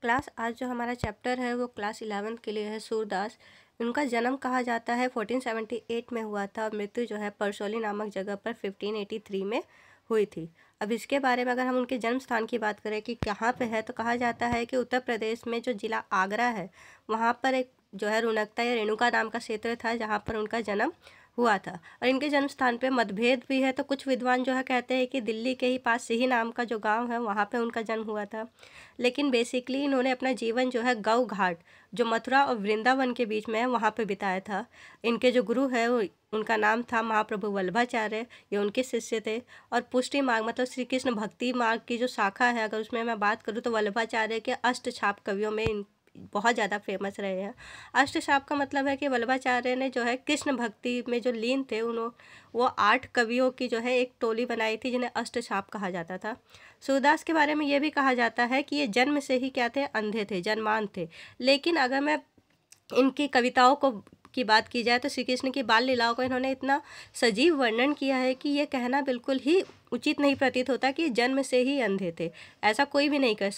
Class आज जो हमारा चैप्टर है वो क्लास 11th के लिए है। सूरदास, उनका जन्म कहा जाता है 1478 में हुआ था। मृत्यु जो है परसौली नामक जगह पर 1583 में हुई थी। अब इसके बारे में अगर हम उनके जन्म स्थान की बात करें कि कहाँ पे है, तो कहा जाता है कि उत्तर प्रदेश में जो जिला आगरा है वहाँ पर एक जो है रुनकता या रेणुका नाम का क्षेत्र था जहाँ पर उनका जन्म हुआ था। और इनके जन्म स्थान पे मतभेद भी है, तो कुछ विद्वान जो है कहते हैं कि दिल्ली के ही पास सिही नाम का जो गांव है वहाँ पे उनका जन्म हुआ था। लेकिन बेसिकली इन्होंने अपना जीवन जो है गौ घाट जो मथुरा और वृंदावन के बीच में है वहाँ पे बिताया था। इनके जो गुरु है वो उनका नाम था महाप्रभु वल्लभाचार्य, ये उनके शिष्य थे। और पुष्टि मार्ग मतलब श्री कृष्ण भक्ति मार्ग की जो शाखा है, अगर उसमें मैं बात करूँ तो वल्लभाचार्य के अष्टछाप कवियों में बहुत ज़्यादा फेमस रहे हैं। अष्टछाप का मतलब है कि वल्लभाचार्य ने जो है कृष्ण भक्ति में जो लीन थे वो 8 कवियों की जो है एक टोली बनाई थी जिन्हें अष्टछाप कहा जाता था। सूरदास के बारे में ये भी कहा जाता है कि ये जन्म से ही क्या थे, अंधे थे, जन्मान थे। लेकिन अगर मैं इनकी कविताओं को की बात की जाए तो श्री कृष्ण की बाल लीलाओं को इन्होंने इतना सजीव वर्णन किया है कि ये कहना बिल्कुल ही उचित नहीं प्रतीत होता कि जन्म से ही अंधे थे। ऐसा कोई भी नहीं कह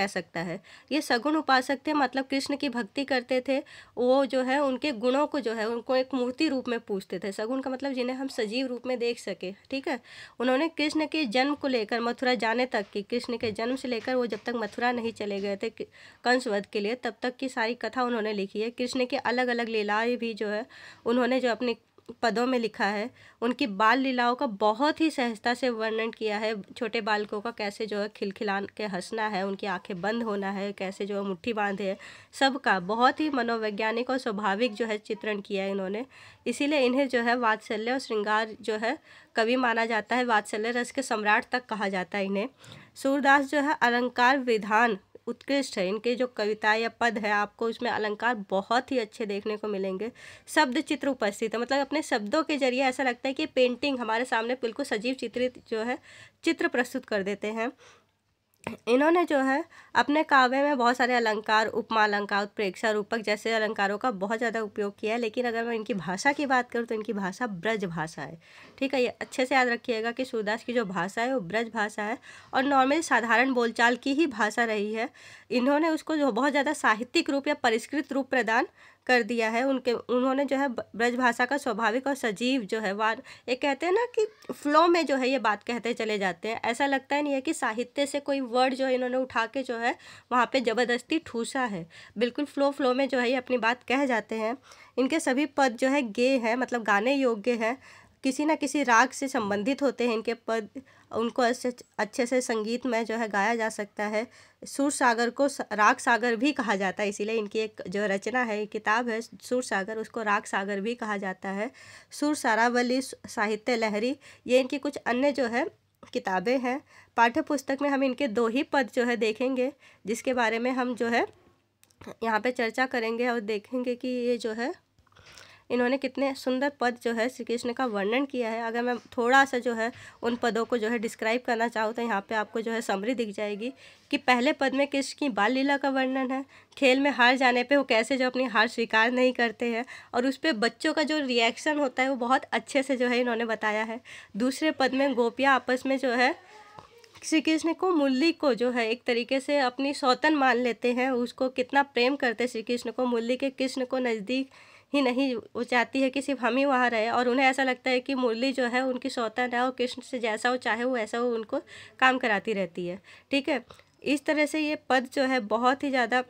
सकता है। ये सगुण उपासक थे, मतलब कृष्ण की भक्ति करते थे। वो जो है उनके गुणों को जो है उनको एक मूर्ति रूप में पूजते थे। सगुण का मतलब जिन्हें हम सजीव रूप में देख सके, ठीक है। उन्होंने कृष्ण के जन्म को लेकर मथुरा जाने तक की, कृष्ण के जन्म से लेकर वो जब तक मथुरा नहीं चले गए थे कंस वध के लिए, तब तक की सारी कथा उन्होंने लिखी है। कृष्ण की अलग अलग लीलाएं भी जो है उन्होंने जो अपनी पदों में लिखा है। उनकी बाल लीलाओं का बहुत ही सहजता से वर्णन किया है। छोटे बालकों का कैसे जो है खिलखिलान के हंसना है, उनकी आंखें बंद होना है, कैसे जो है मुट्ठी बांधे है, सबका बहुत ही मनोवैज्ञानिक और स्वाभाविक जो है चित्रण किया है इन्होंने। इसीलिए इन्हें जो है वात्सल्य और श्रृंगार जो है कवि माना जाता है। वात्सल्य रस के सम्राट तक कहा जाता है इन्हें। सूरदास जो है अलंकार विधान उत्कृष्ट है। इनके जो कविता या पद है आपको उसमें अलंकार बहुत ही अच्छे देखने को मिलेंगे। शब्द चित्र उपस्थित है, मतलब अपने शब्दों के जरिए ऐसा लगता है कि पेंटिंग हमारे सामने बिल्कुल सजीव चित्रित जो है चित्र प्रस्तुत कर देते हैं। इन्होंने जो है अपने काव्य में बहुत सारे अलंकार, उपमा अलंकार, उत्प्रेक्षा, रूपक जैसे अलंकारों का बहुत ज़्यादा उपयोग किया है। लेकिन अगर मैं इनकी भाषा की बात करूँ तो इनकी भाषा ब्रज भाषा है, ठीक है। ये अच्छे से याद रखिएगा कि सूरदास की जो भाषा है वो ब्रज भाषा है और नॉर्मल साधारण बोलचाल की ही भाषा रही है। इन्होंने उसको जो बहुत ज़्यादा साहित्यिक रूप या परिष्कृत रूप प्रदान कर दिया है। उन्होंने जो है ब्रज भाषा का स्वाभाविक और सजीव जो है वार ये कहते हैं ना कि फ्लो में जो है ये बात कहते चले जाते हैं। ऐसा लगता ही नहीं है कि साहित्य से कोई वर्ड जो है इन्होंने उठा के जो है वहाँ पे ज़बरदस्ती ठूसा है। बिल्कुल फ्लो में जो है ये अपनी बात कह जाते हैं। इनके सभी पद जो है गेय है, मतलब गाने योग्य है, किसी न किसी राग से संबंधित होते हैं इनके पद। उनको अच्छे से संगीत में जो है गाया जा सकता है। सुर सागर को राग सागर भी कहा जाता है, इसीलिए इनकी एक जो रचना है, किताब है सुर सागर, उसको राग सागर भी कहा जाता है। सुर सारावली, साहित्य लहरी, ये इनकी कुछ अन्य जो है किताबें हैं। पाठ्य पुस्तक में हम इनके 2 ही पद जो है देखेंगे, जिसके बारे में हम जो है यहाँ पे चर्चा करेंगे और देखेंगे कि ये जो है इन्होंने कितने सुंदर पद जो है श्री कृष्ण का वर्णन किया है। अगर मैं थोड़ा सा जो है उन पदों को जो है डिस्क्राइब करना चाहूँ तो यहाँ पे आपको जो है समरी दिख जाएगी कि पहले पद में कृष्ण की बाल लीला का वर्णन है। खेल में हार जाने पे वो कैसे जो अपनी हार स्वीकार नहीं करते हैं और उस पर बच्चों का जो रिएक्शन होता है वो बहुत अच्छे से जो है इन्होंने बताया है। दूसरे पद में गोपियाँ आपस में जो है श्री कृष्ण को, मुरली को जो है एक तरीके से अपनी सौतन मान लेते हैं, उसको कितना प्रेम करते हैं श्री कृष्ण को। मुरली के कृष्ण को नज़दीक ही नहीं, वो चाहती है कि सिर्फ हम ही वहाँ रहे और उन्हें ऐसा लगता है कि मुरली जो है उनकी सौतन है और कृष्ण से जैसा वो चाहे वो ऐसा वो उनको काम कराती रहती है, ठीक है। इस तरह से ये पद जो है बहुत ही ज़्यादा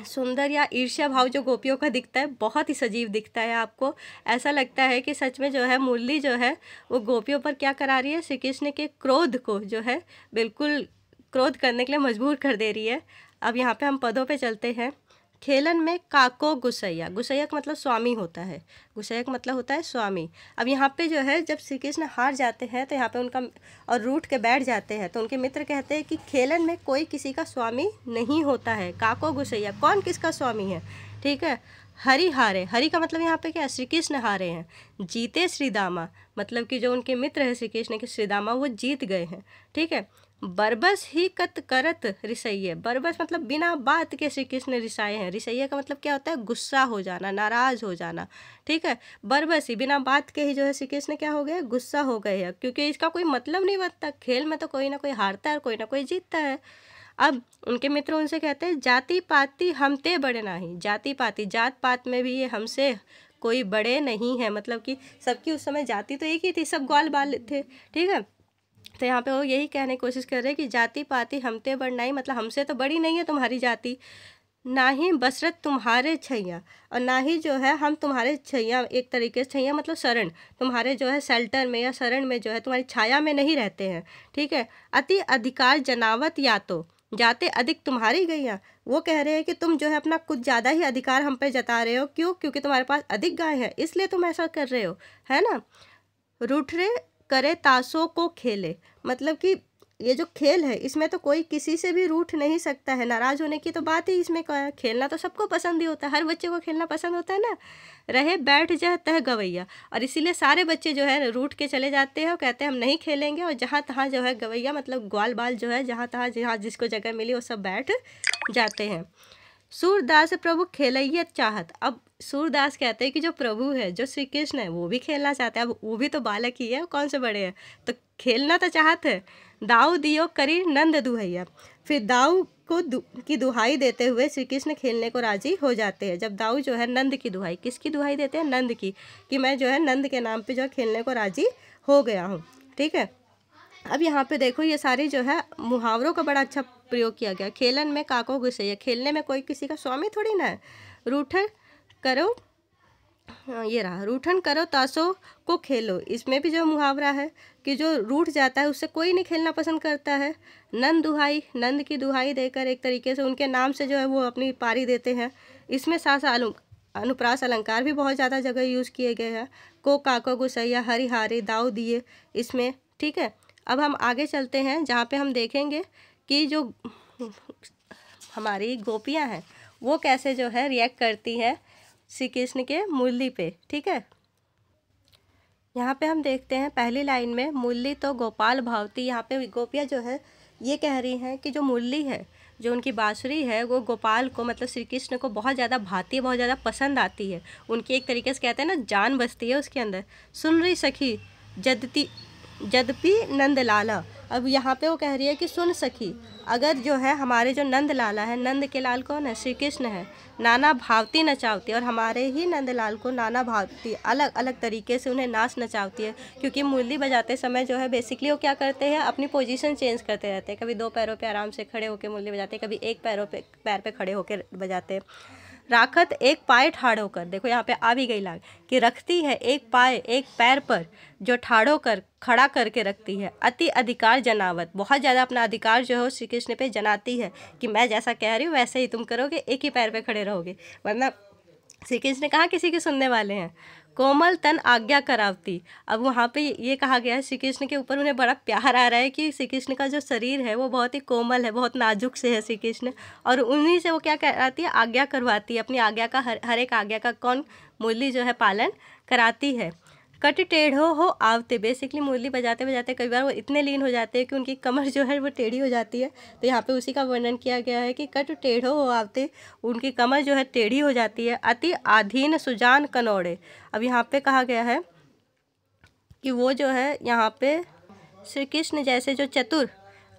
सुंदर या ईर्ष्या भाव जो गोपियों का दिखता है बहुत ही सजीव दिखता है। आपको ऐसा लगता है कि सच में जो है मुरली जो है वो गोपियों पर क्या करा रही है, श्री कृष्ण के क्रोध को जो है बिल्कुल क्रोध करने के लिए मजबूर कर दे रही है। अब यहाँ पे हम पदों पे चलते हैं। खेलन में काको गुसैया, गुसैया का मतलब स्वामी होता है, गुसैया का मतलब होता है स्वामी। अब यहाँ पे जो है जब श्री कृष्ण हार जाते हैं तो यहाँ पे उनका और रूठ के बैठ जाते हैं तो उनके मित्र कहते हैं कि खेलन में कोई किसी का स्वामी नहीं होता है। काको गुसैया, कौन किसका स्वामी है, ठीक है। हरि हारे, हरि का मतलब यहाँ पे क्या, श्री कृष्ण हारे हैं। जीते श्रीदामा, मतलब कि जो उनके मित्र है श्री कृष्ण के श्रीदामा वो जीत गए हैं, ठीक है। बरबस ही कत करत रिसैये, बरबस मतलब बिना बात के श्री कृष्ण रिसाए हैं। रिसैये का मतलब क्या होता है, गुस्सा हो जाना, नाराज हो जाना, ठीक है। बरबस ही बिना बात के ही जो है श्री कृष्ण क्या हो गए, गुस्सा हो गए हैं, क्योंकि इसका कोई मतलब नहीं बनता। खेल में तो कोई ना कोई हारता है और कोई ना कोई जीतता है। अब उनके मित्र उनसे कहते हैं जाति पाति हमते बड़े नहीं, जाति पाति जात पात में भी ये हमसे कोई बड़े नहीं है, मतलब कि सबकी उस समय जाति तो एक ही थी, सब ग्वाल बाल थे, ठीक है। तो यहाँ पे वो यही कहने की कोशिश कर रहे हैं कि जाति पाति हमते बड़ नहीं, मतलब हमसे तो बड़ी नहीं है तुम्हारी जाति, ना ही बसरत तुम्हारे छैया, और ना ही जो है हम तुम्हारे छैया, एक तरीके से छैया मतलब शरण, तुम्हारे जो है शेल्टर में या शरण में जो है तुम्हारी छाया में नहीं रहते हैं, ठीक है। अति अधिकार जनावत या तो जाते अधिक तुम्हारी गैया, वो कह रहे हैं कि तुम जो है अपना कुछ ज़्यादा ही अधिकार हम पे जता रहे हो, क्यों? क्योंकि तुम्हारे पास अधिक गाय है, इसलिए तुम ऐसा कर रहे हो, है ना। रूठरे करे ताशों को खेले, मतलब कि ये जो खेल है इसमें तो कोई किसी से भी रूठ नहीं सकता है, नाराज़ होने की तो बात ही इसमें क्या है, खेलना तो सबको पसंद ही होता है, हर बच्चे को खेलना पसंद होता है ना। रहे बैठ जाए तह गवैया, और इसीलिए सारे बच्चे जो है रूठ के चले जाते हैं और कहते हैं हम नहीं खेलेंगे, और जहाँ तहाँ जो है गवैया मतलब ग्वाल बाल जो है जहाँ तहाँ जहाँ जिसको जगह मिली वो सब बैठ जाते हैं। सूरदास प्रभु खेलैया चाहत, अब सूरदास कहते हैं कि जो प्रभु है, जो श्री कृष्ण है, वो भी खेलना चाहते हैं, अब वो भी तो बालक ही है, कौन से बड़े हैं, तो खेलना तो चाहते हैं। दाऊ दियो करी नंद दुहैया, फिर दाऊ को की दुहाई देते हुए श्री कृष्ण खेलने को राजी हो जाते हैं। जब दाऊ जो है नंद की दुहाई, किसकी दुहाई देते हैं? नंद की, कि मैं जो है नंद के नाम पे जो है खेलने को राजी हो गया हूँ, ठीक है। अब यहाँ पे देखो ये सारी जो है मुहावरों का बड़ा अच्छा प्रयोग किया गया। खेलन में काको घुसैया, खेलने में कोई किसी का स्वामी थोड़ी ना है। रूठन करो, ये रहा, रूठन करो ताशों को खेलो, इसमें भी जो मुहावरा है कि जो रूठ जाता है उससे कोई नहीं खेलना पसंद करता है। नंद दुहाई, नंद की दुहाई देकर एक तरीके से उनके नाम से जो है वो अपनी पारी देते हैं। इसमें अनुप्रास अलंकार भी बहुत ज़्यादा जगह यूज़ किए गए हैं। को काको गुसैया हरिहारी दाऊ दिए, इसमें, ठीक है। अब हम आगे चलते हैं जहाँ पे हम देखेंगे कि जो हमारी गोपियाँ हैं वो कैसे जो है रिएक्ट करती हैं श्री कृष्ण के मुरली पे, ठीक है। यहाँ पे हम देखते हैं पहली लाइन में मुरली तो गोपाल भावती, यहाँ पे गोपियाँ जो है ये कह रही हैं कि जो मुरली है, जो उनकी बांसुरी है, वो गोपाल को मतलब श्री कृष्ण को बहुत ज़्यादा भाती है, बहुत ज़्यादा पसंद आती है, उनकी एक तरीके से कहते हैं ना जान बसती है उसके अंदर। सुन रही सखी जदपि नंद लाला, अब यहाँ पे वो कह रही है कि सुन सखी, अगर जो है हमारे जो नंद लाला है, नंद के लाल कौन है? श्री कृष्ण है, नाना भावती नचावती, और हमारे ही नंद लाल को नाना भावती अलग अलग तरीके से उन्हें नाच नचावती है। क्योंकि मुरली बजाते समय जो है बेसिकली वो क्या करते हैं, अपनी पोजीशन चेंज करते रहते हैं, कभी दो पैरों पे आराम से खड़े होकर मुरली बजाते हैं, कभी एक पैर पे खड़े होकर बजाते हैं। राखत एक पाए ठाड़ होकर, देखो यहाँ पे आ भी गई लाग कि रखती है एक पैर पर जो ठाड़ होकर खड़ा करके रखती है। अति अधिकार जनावत, बहुत ज़्यादा अपना अधिकार जो है श्री कृष्ण पे जनाती है कि मैं जैसा कह रही हूँ वैसे ही तुम करोगे, एक ही पैर पे खड़े रहोगे, वरना श्री कृष्ण कहाँ किसी के सुनने वाले हैं। कोमल तन आज्ञा करावती, अब वहाँ पे ये कहा गया है श्री कृष्ण के ऊपर उन्हें बड़ा प्यार आ रहा है कि श्री कृष्ण का जो शरीर है वो बहुत ही कोमल है, बहुत नाजुक से है श्री कृष्ण, और उन्हीं से वो क्या कराती है, आज्ञा करवाती है, अपनी आज्ञा का हर एक आज्ञा का कौन? मुरली जो है पालन कराती है। कट टेढ़ो हो आवते, बेसिकली मुरली बजाते बजाते कई बार वो इतने लीन हो जाते हैं कि उनकी कमर जो है वो टेढ़ी हो जाती है, तो यहाँ पे उसी का वर्णन किया गया है कि कट टेढ़ो हो आवते, उनकी कमर जो है टेढ़ी हो जाती है। अति आधीन सुजान कनौड़े, अब यहाँ पे कहा गया है कि वो जो है यहाँ पे श्री कृष्ण जैसे जो चतुर,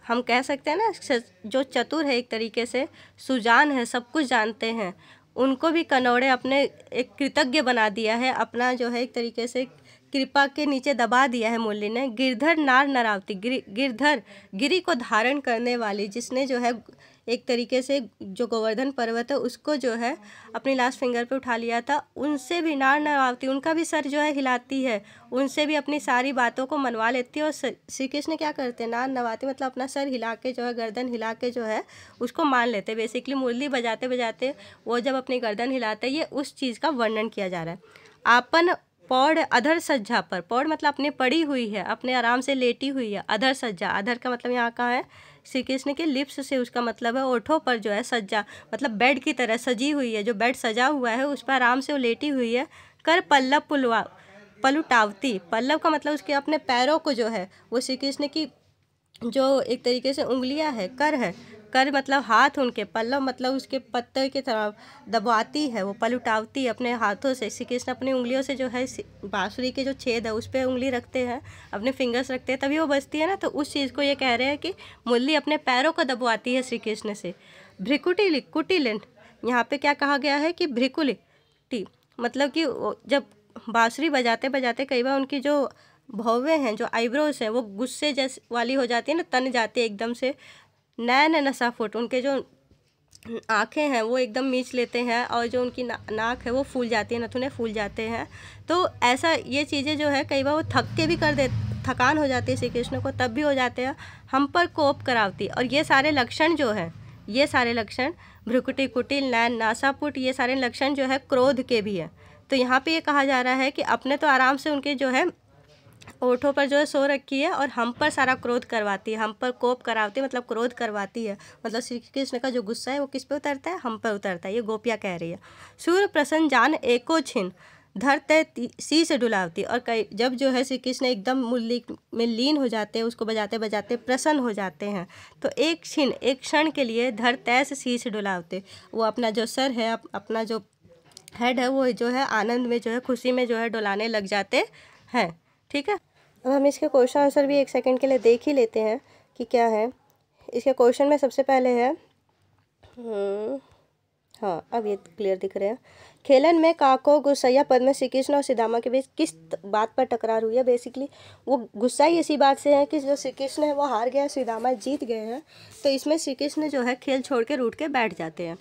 हम कह सकते हैं ना, जो चतुर है एक तरीके से, सुजान है, सब कुछ जानते हैं, उनको भी कनौड़े अपने एक कृतज्ञ बना दिया है, अपना जो है एक तरीके से कृपा के नीचे दबा दिया है मुरली ने। गिरधर नार नरावती, गिरधर गिरी को धारण करने वाली, जिसने जो है एक तरीके से जो गोवर्धन पर्वत है उसको जो है अपनी लास्ट फिंगर पे उठा लिया था, उनसे भी नार नरावती, उनका भी सर जो है हिलाती है, उनसे भी अपनी सारी बातों को मनवा लेती है। और श्री कृष्ण क्या करते हैं, नार नवाती मतलब अपना सर हिला के जो है, गर्दन हिला के जो है उसको मान लेते हैं। बेसिकली मुरली बजाते बजाते वो जब अपनी गर्दन हिलाते हैं, ये उस चीज़ का वर्णन किया जा रहा है। आपन पौड़ अधर सज्जा पर, पौड़ मतलब अपने पड़ी हुई है, अपने आराम से लेटी हुई है। अधर सज्जा, अधर का मतलब यहाँ कहाँ है, श्री कृष्ण के लिप्स से उसका मतलब है ओठों पर जो है सज्जा, मतलब बेड की तरह सजी हुई है, जो बेड सजा हुआ है उस पर आराम से वो लेटी हुई है। कर पल्लव पलुटावती, पल्लव का मतलब उसके अपने पैरों को जो है वो श्री कृष्ण की जो एक तरीके से उंगलियां है, कर है, कर मतलब हाथ उनके, पल्लव मतलब उसके पत्ते की तरफ दबाती है, वो पलटावती है अपने हाथों से। श्री कृष्ण अपनी उंगलियों से जो है बांसुरी के जो छेद है उस पर उंगली रखते हैं, अपने फिंगर्स रखते हैं, तभी वो बजती है ना। तो उस चीज़ को ये कह रहे हैं कि मुरली अपने पैरों को दबवाती है श्री कृष्ण से। भ्रिकुटी कुटिलन, यहाँ पे क्या कहा गया है कि भ्रिकुटी मतलब कि जब बांसुरी बजाते बजाते कई बार उनकी जो भौवें हैं, जो आईब्रोज हैं, वो गुस्से जैसे वाली हो जाती है ना, तन जाती है एकदम से। नैन नसा फुट, उनके जो आँखें हैं वो एकदम मीच लेते हैं, और जो उनकी नाक है वो फूल जाती है, नथुने फूल जाते हैं। तो ऐसा ये चीज़ें जो है कई बार वो थक के भी कर दे, थकान हो जाती है श्री कृष्ण को, तब भी हो जाते हैं। हम पर कोप करावती, और ये सारे लक्षण जो हैं, ये सारे लक्षण भ्रुकुटी कुटिल नैन नासापुट, ये सारे लक्षण जो है क्रोध के भी है। तो यहाँ पे ये कहा जा रहा है कि अपने तो आराम से उनके जो है ओठों पर जो है सो रखी है, और हम पर सारा क्रोध करवाती है, हम पर कोप करावती है, मतलब क्रोध करवाती है। मतलब श्री कृष्ण का जो गुस्सा है वो किस पे उतरता है, हम पर उतरता है, ये गोपियाँ कह रही है। सूर्य प्रसन्न जान एको छिन धरते सी से डुलावती, और कई जब जो है श्री कृष्ण एकदम मुरली में लीन हो जाते हैं, उसको बजाते बजाते प्रसन्न हो जाते हैं, तो एक क्षण के लिए धर तय से सी से डुलावते, वो अपना जो सर है, अपना जो हेड है, वो जो है आनंद में जो है खुशी में जो है डुलाने लग जाते हैं। ठीक है, अब हम इसके क्वेश्चन आंसर भी एक सेकंड के लिए देख ही लेते हैं कि क्या है। इसके क्वेश्चन में सबसे पहले है हाँ, अब ये क्लियर दिख रहे हैं। खेलन में काको गुस्सैया पद में श्री कृष्ण और सुदामा के बीच किस बात पर टकरार हुई है। बेसिकली वो गुस्सा ही इसी बात से है कि जो श्री कृष्ण है वो हार गया, सुदामा जीत गए हैं। तो इसमें श्री कृष्ण जो है खेल छोड़ के रूठ के बैठ जाते हैं,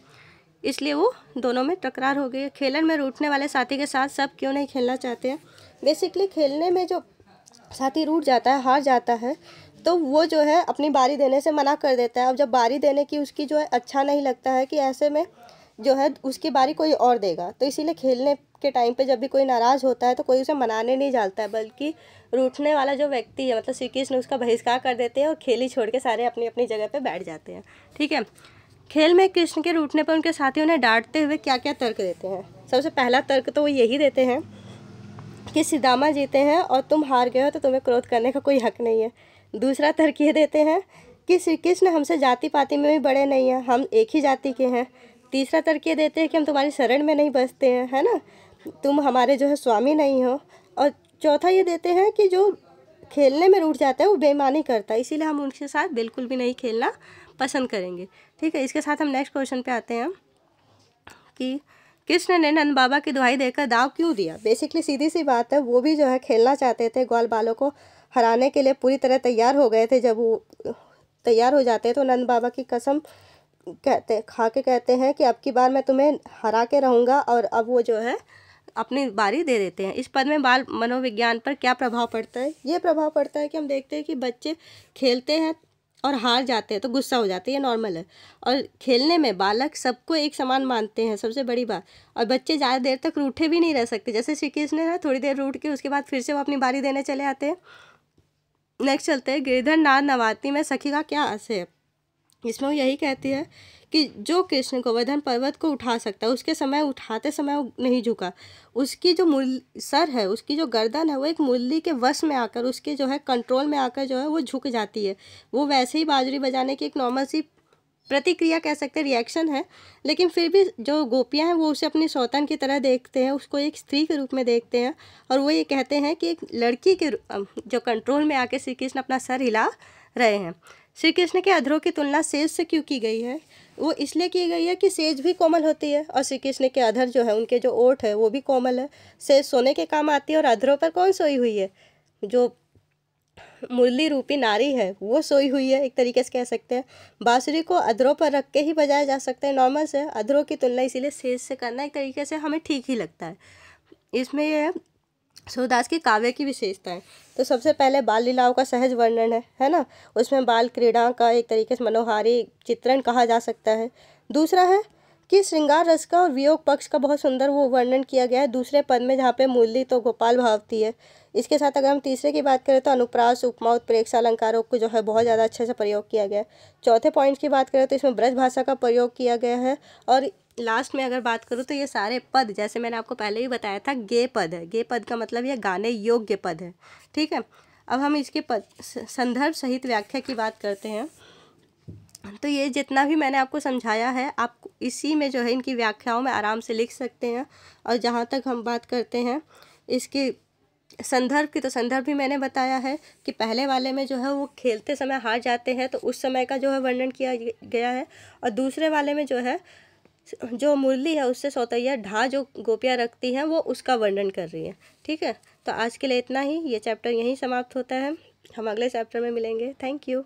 इसलिए वो दोनों में टकरार हो गई है। खेलन में रूठने वाले साथी के साथ सब क्यों नहीं खेलना चाहते हैं। बेसिकली खेलने में जो साथी रूठ जाता है, हार जाता है, तो वो जो है अपनी बारी देने से मना कर देता है। अब जब बारी देने की उसकी जो है अच्छा नहीं लगता है कि ऐसे में जो है उसकी बारी कोई और देगा, तो इसीलिए खेलने के टाइम पे जब भी कोई नाराज़ होता है तो कोई उसे मनाने नहीं जाता है, बल्कि रूठने वाला जो व्यक्ति है मतलब श्री कृष्ण उसका बहिष्कार कर देते हैं और खेल ही छोड़ के सारे अपनी अपनी जगह पे बैठ जाते हैं। ठीक है, खेल में कृष्ण के रूठने पर उनके साथी उन्हें डांटते हुए क्या क्या तर्क देते हैं। सबसे पहला तर्क तो वो यही देते हैं कि सुदामा जीते हैं और तुम हार गए हो, तो तुम्हें क्रोध करने का कोई हक नहीं है। दूसरा तर्क ये देते हैं कि श्री कृष्ण हमसे जाति पाति में भी बड़े नहीं हैं, हम एक ही जाति के हैं। तीसरा तर्क ये देते हैं कि हम तुम्हारी शरण में नहीं बसते हैं, है ना, तुम हमारे जो है स्वामी नहीं हो। और चौथा ये देते हैं कि जो खेलने में रूठ जाता है वो बेईमानी करता है, इसीलिए हम उनके साथ बिल्कुल भी नहीं खेलना पसंद करेंगे। ठीक है, इसके साथ हम नेक्स्ट क्वेश्चन पे आते हैं कि कृष्ण ने नंद बाबा की दुहाई देकर दाव क्यों दिया। बेसिकली सीधी सी बात है, वो भी जो है खेलना चाहते थे, ग्वाल बालों को हराने के लिए पूरी तरह तैयार हो गए थे। जब वो तैयार हो जाते हैं तो नंद बाबा की कसम खा के कहते हैं कि अब की बार मैं तुम्हें हरा के रहूँगा, और अब वो जो है अपनी बारी दे देते हैं। इस पद में बाल मनोविज्ञान पर क्या प्रभाव पड़ता है। ये प्रभाव पड़ता है कि हम देखते हैं कि बच्चे खेलते हैं और हार जाते हैं तो गुस्सा हो जाते हैं, ये नॉर्मल है। और खेलने में बालक सबको एक समान मानते हैं, सबसे बड़ी बात। और बच्चे ज़्यादा देर तक रूठे भी नहीं रह सकते, जैसे श्री कृष्ण है थोड़ी देर रूठ के उसके बाद फिर से वो अपनी बारी देने चले आते हैं। नेक्स्ट चलते हैं, गिरधर नाद नवाती में सखी का क्या आशय है। इसमें वो यही कहती है कि जो कृष्ण गोवर्धन पर्वत को उठा सकता है, उसके समय उठाते समय वो नहीं झुका। उसकी जो सर है, उसकी जो गर्दन है, वो एक मुरली के वश में आकर, उसके जो है कंट्रोल में आकर जो है वो झुक जाती है। वो वैसे ही बांसुरी बजाने की एक नॉर्मल सी प्रतिक्रिया कह सकते हैं, रिएक्शन है। लेकिन फिर भी जो गोपियाँ हैं वो उसे अपनी सौतन की तरह देखते हैं, उसको एक स्त्री के रूप में देखते हैं, और वो ये कहते हैं कि एक लड़की के जो कंट्रोल में आके श्री कृष्ण अपना सर हिला रहे हैं। श्री कृष्ण के अधरों की तुलना सेज से क्यों की गई है। वो इसलिए की गई है कि सेज भी कोमल होती है, और श्री कृष्ण के अधर जो है, उनके जो ओठ है वो भी कोमल है। सेज सोने के काम आती है, और अधरों पर कौन सोई हुई है, जो मुरली रूपी नारी है वो सोई हुई है, एक तरीके से कह सकते हैं। बांसुरी को अधरों पर रख के ही बजाया जा सकता है, नॉर्मल से। अधरों की तुलना इसीलिए सेज से करना एक तरीके से हमें ठीक ही लगता है। इसमें यह है सूरदास की काव्य की विशेषताएं। तो सबसे पहले बाल लीलाओं का सहज वर्णन है ना, उसमें बाल क्रीड़ा का एक तरीके से मनोहारी चित्रण कहा जा सकता है। दूसरा है कि श्रृंगार रस का और वियोग पक्ष का बहुत सुंदर वो वर्णन किया गया है दूसरे पद में, जहाँ पे मुरली तो गोपाल भावती है। इसके साथ अगर हम तीसरे की बात करें तो अनुप्रास उपमा उत्प्रेक्षा अलंकारों को जो है बहुत ज़्यादा अच्छे से प्रयोग किया गया है। चौथे पॉइंट की बात करें तो इसमें ब्रज भाषा का प्रयोग किया गया है। और लास्ट में अगर बात करूँ तो ये सारे पद, जैसे मैंने आपको पहले ही बताया था, गे पद है। गे पद का मतलब ये गाने योग्य पद है। ठीक है, अब हम इसके पद संदर्भ सहित व्याख्या की बात करते हैं। तो ये जितना भी मैंने आपको समझाया है, आप इसी में जो है इनकी व्याख्याओं में आराम से लिख सकते हैं। और जहाँ तक हम बात करते हैं इसकी संदर्भ की, तो संदर्भ भी मैंने बताया है कि पहले वाले में जो है वो खेलते समय हार जाते हैं, तो उस समय का जो है वर्णन किया गया है। और दूसरे वाले में जो है जो मुरली है उससे सौतैया ढा जो गोपियाँ रखती हैं वो उसका वर्णन कर रही है। ठीक है, तो आज के लिए इतना ही। ये चैप्टर यहीं समाप्त होता है। हम अगले चैप्टर में मिलेंगे। Thank you.